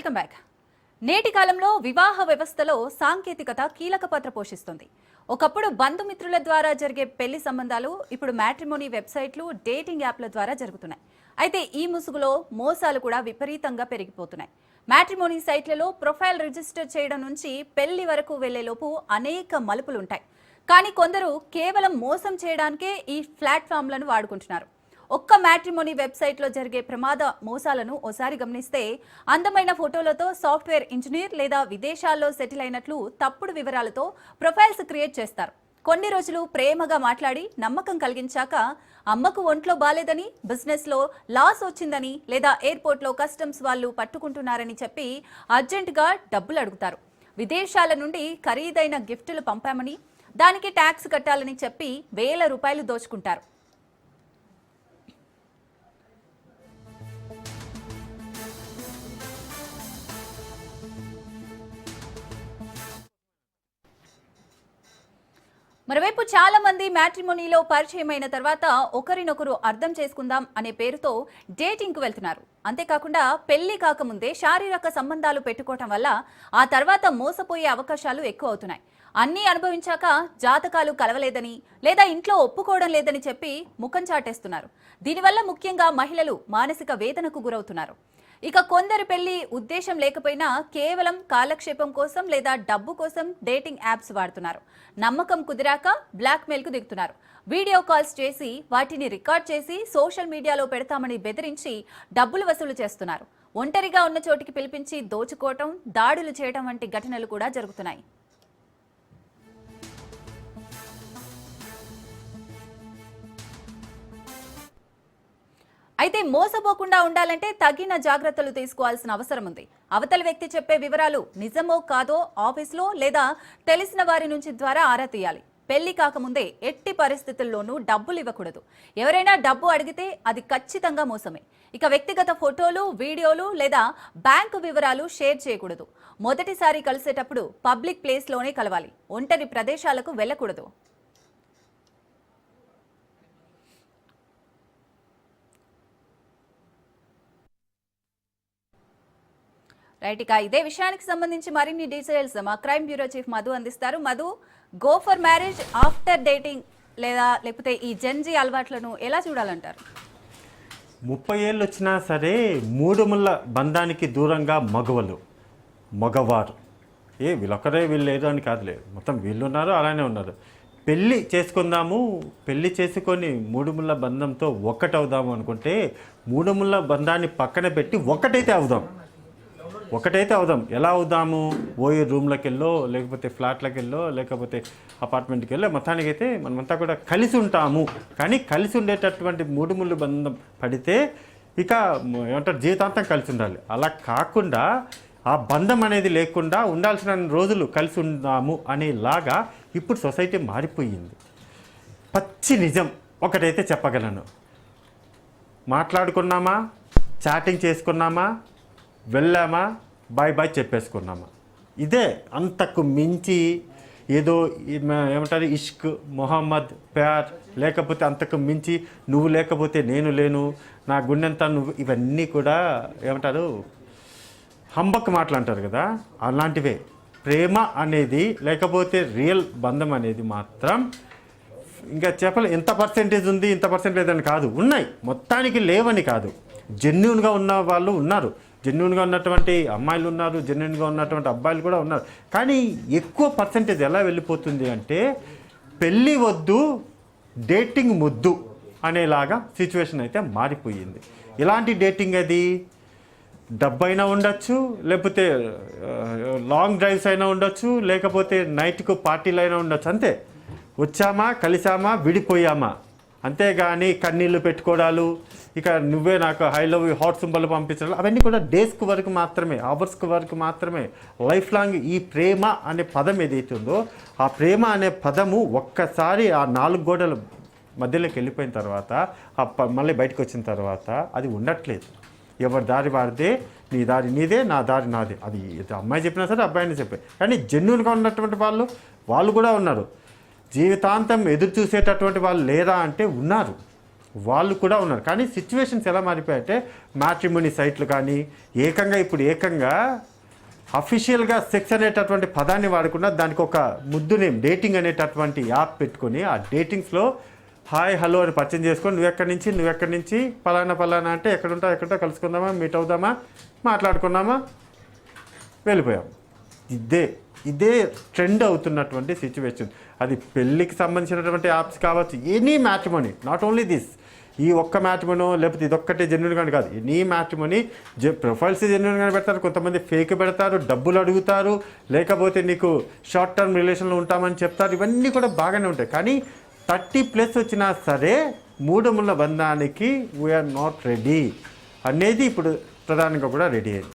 Welcome back. నేటి కాలంలో వివాహ వ్యవస్థలో సాంకేతికత కీలక పాత్ర పోషిస్తుంది. ఒకప్పుడు బంధుమిత్రుల ద్వారా జరిగే పెళ్లి సంబంధాలు ఇప్పుడు మ్యాట్రిమోనీ వెబ్సైట్లు, డేటింగ్ యాప్ల ద్వారా జరుగుతున్నాయి. అయితే ఈ ముసుగులో మోసాలు కూడా విపరీతంగా పెరిగిపోతున్నాయి. మ్యాట్రిమోనీ సైట్లలో ప్రొఫైల్ రిజిస్టర్ చేయడం నుంచి పెళ్లి వరకు వెళ్లేలోపు అనేక మలుపులుంటాయి. కానీ కొందరు కేవలం మోసం చేయడానికే ఈ ప్లాట్ఫామ్లను వాడుకుంటున్నారు. ఒక్క మ్యాట్రిమోనీ వెబ్సైట్లో జరిగే ప్రమాద మోసాలను ఓసారి గమనిస్తే అందమైన ఫోటోలతో సాఫ్ట్వేర్ ఇంజనీర్ లేదా విదేశాల్లో సెటిల్ అయినట్లు తప్పుడు వివరాలతో ప్రొఫైల్స్ క్రియేట్ చేస్తారు. కొన్ని రోజులు ప్రేమగా మాట్లాడి నమ్మకం కలిగించాక అమ్మకు ఒంట్లో బాలేదని, బిజినెస్లో లాస్ వచ్చిందని లేదా ఎయిర్పోర్ట్లో కస్టమ్స్ వాళ్ళు పట్టుకుంటున్నారని చెప్పి అర్జెంటుగా డబ్బులు అడుగుతారు. విదేశాల నుండి ఖరీదైన గిఫ్టులు పంపామని, దానికి ట్యాక్స్ కట్టాలని చెప్పి వేల రూపాయలు దోచుకుంటారు. మరోవైపు చాలా మంది మ్యాట్రిమోనీలో పరిచయమైన తర్వాత ఒకరినొకరు అర్థం చేసుకుందాం అనే పేరుతో డేటింగ్కు వెళ్తున్నారు. అంతేకాకుండా పెళ్లి కాకముందే శారీరక సంబంధాలు పెట్టుకోవటం వల్ల ఆ తర్వాత మోసపోయే అవకాశాలు ఎక్కువ అవుతున్నాయి. అన్నీ అనుభవించాక జాతకాలు కలవలేదని లేదా ఇంట్లో ఒప్పుకోవడం లేదని చెప్పి ముఖం చాటేస్తున్నారు. దీనివల్ల ముఖ్యంగా మహిళలు మానసిక వేదనకు గురవుతున్నారు. ఇక కొందరి పెళ్లి ఉద్దేశం లేకపోయినా కేవలం కాలక్షేపం కోసం లేదా డబ్బు కోసం డేటింగ్ యాప్స్ వాడుతున్నారు. నమ్మకం కుదిరాక బ్లాక్మెయిల్కు దిగుతున్నారు. వీడియో కాల్స్ చేసి వాటిని రికార్డ్ చేసి సోషల్ మీడియాలో పెడతామని బెదిరించి డబ్బులు వసూలు చేస్తున్నారు. ఒంటరిగా ఉన్న చోటికి పిలిపించి దోచుకోవటం, దాడులు చేయడం వంటి ఘటనలు కూడా జరుగుతున్నాయి. అయితే మోసపోకుండా ఉండాలంటే తగిన జాగ్రత్తలు తీసుకోవాల్సిన అవసరం ఉంది. అవతలి వ్యక్తి చెప్పే వివరాలు నిజమో కాదో ఆఫీస్లో లేదా తెలిసిన వారి నుంచి ద్వారా ఆరా తీయాలి. పెళ్లి కాకముందే ఎట్టి పరిస్థితుల్లోనూ డబ్బులు ఇవ్వకూడదు. ఎవరైనా డబ్బు అడిగితే అది ఖచ్చితంగా మోసమే. ఇక వ్యక్తిగత ఫోటోలు, వీడియోలు లేదా బ్యాంకు వివరాలు షేర్ చేయకూడదు. మొదటిసారి కలిసేటప్పుడు పబ్లిక్ ప్లేస్లోనే కలవాలి. ఒంటరి ప్రదేశాలకు వెళ్ళకూడదు. రైట్, ఇక ఇదే విషయానికి సంబంధించి మరిన్ని డీటెయిల్స్ మా క్రైమ్ బ్యూరో చీఫ్ మధు అందిస్తారు. Madhu, go for marriage after dating లేకపోతే ఈ జెన్జీ అలవాట్లను ఎలా చూడాలంటారు? 30 ఏళ్ళు వచ్చినా సరే మూడుముళ్ళ బంధానికి దూరంగా మగవారు వీళ్ళొక్కరే వీళ్ళు లేదు అని కాదులే, మొత్తం వీళ్ళు ఉన్నారు, అలానే ఉన్నారు. పెళ్ళి చేసుకుందాము, పెళ్ళి చేసుకొని మూడుముళ్ళ బంధంతో ఒక్కటవుదాము అనుకుంటే మూడుముళ్ళ బంధాన్ని పక్కన పెట్టి ఒకటైతే అవుదాం. ఎలా అవుదాము? ఓయే రూమ్లోకి వెళ్ళో, లేకపోతే ఫ్లాట్లోకి వెళ్ళో, లేకపోతే అపార్ట్మెంట్కి వెళ్ళో, మొత్తానికైతే మనమంతా కూడా కలిసి ఉంటాము. కానీ కలిసి ఉండేటటువంటి మూడుముళ్ళు బంధం పడితే ఇక ఏమంటారు, జీవితాంతం కలిసి ఉండాలి. అలా కాకుండా ఆ బంధం అనేది లేకుండా ఉండాల్సిన రోజులు కలిసి ఉందాము అనేలాగా ఇప్పుడు సొసైటీ మారిపోయింది. పచ్చి నిజం ఒకటైతే చెప్పగలను, మాట్లాడుకున్నామా, చాటింగ్ చేసుకున్నామా, వెళ్ళామా, బాయ్ చెప్పేసుకున్నామా, ఇదే. అంతకు మించి ఏదో ఏమంటారు ఇష్క్, మొహమ్మద్, ప్యార్, లేకపోతే అంతకు మించి నువ్వు లేకపోతే నేను లేను, నా గుండెంతా నువ్వు, ఇవన్నీ కూడా ఏమంటారు హంబక్ మాటలు అంటారు కదా, అలాంటివే. ప్రేమ అనేది లేకపోతే రియల్ బంధం అనేది మాత్రం ఇంకా చెప్పలే. ఎంత పర్సెంటేజ్ ఉంది, ఇంత పర్సెంటేజ్ అని కాదు, ఉన్నాయి. మొత్తానికి లేవని కాదు, జెన్యూన్గా ఉన్న వాళ్ళు ఉన్నారు, జెన్యూన్గా ఉన్నటువంటి అమ్మాయిలు ఉన్నారు, జెన్యూన్గా ఉన్నటువంటి అబ్బాయిలు కూడా ఉన్నారు. కానీ ఎక్కువ పర్సెంటేజ్ ఎలా వెళ్ళిపోతుంది అంటే పెళ్ళి వద్దు, డేటింగ్ ముద్దు అనేలాగా సిచ్యువేషన్ అయితే మారిపోయింది. ఇలాంటి డేటింగ్ అది డబ్బైనా ఉండొచ్చు, లేకపోతే లాంగ్ డ్రైవ్స్ అయినా ఉండొచ్చు, లేకపోతే నైట్కు పార్టీలు అయినా ఉండొచ్చు. అంతే, వచ్చామా, కలిసామా, విడిపోయామా, అంతేగాని కన్నీళ్ళు పెట్టుకోవడాలు, ఇక నువ్వే నాకు high love you hot symbol పంపించడం, అవన్నీ కూడా డేస్కి వరకు మాత్రమే, అవర్స్కి వరకు మాత్రమే. లైఫ్ లాంగ్ ఈ ప్రేమ అనే పదం ఏదైతే ఉందో, ఆ ప్రేమ అనే పదము ఒక్కసారి ఆ 4 గోడల మధ్యలోకి వెళ్ళిపోయిన తర్వాత, మళ్ళీ బయటకు వచ్చిన తర్వాత అది ఉండట్లేదు. ఎవరి దారి వారిదే, నీ దారి నీదే, నా దారి నాదే. అది అమ్మాయి చెప్పినా సరే, అబ్బాయిని చెప్పే. కానీ జెన్యూన్గా ఉన్నటువంటి వాళ్ళు కూడా ఉన్నారు. జీవితాంతం ఎదురు చూసేటటువంటి వాళ్ళు లేరా అంటే ఉన్నారు. వాళ్ళు కూడా ఉన్నారు. కానీ సిచ్యువేషన్స్ ఎలా మారిపోయాయంటే మ్యాట్రిమోనీ సైట్లు కానీ ఏకంగా అఫీషియల్గా సెక్స్ అనేటటువంటి పదాన్ని వాడకుండా దానికి ఒక ముద్దు నేమ్ డేటింగ్ అనేటటువంటి యాప్ పెట్టుకొని ఆ డేటింగ్స్లో హాయ్ హలో అని పరిచయం చేసుకొని నువ్వెక్కడి నుంచి పలానా అంటే ఎక్కడుంటా కలుసుకుందామా, మీట్ అవుదామా, మాట్లాడుకుందామా, వెళ్ళిపోయాం. ఇదే ట్రెండ్ అవుతున్నటువంటి సిచ్యువేషన్. అది పెళ్ళికి సంబంధించినటువంటి యాప్స్ కావచ్చు, any matrimony, not only this. ఈ ఒక్క మ్యాట్రిమోనో లేకపోతే ఇదొక్కటే జెన్యున్గా కాదు, ఎనీ మ్యాట్రిమోనీ ప్రొఫైల్స్ జెన్యున్గా పెడతారు, కొంతమంది ఫేక్ పెడతారు, డబ్బులు అడుగుతారు, లేకపోతే నీకు షార్ట్ టర్మ్ రిలేషన్లో ఉంటామని చెప్తారు. ఇవన్నీ కూడా బాగానే ఉంటాయి. కానీ 30+ వచ్చినా సరే మూఢముల బంధానికి వీఆర్ నాట్ రెడీ అనేది ఇప్పుడు ప్రధానంగా కూడా రెడీ అయింది.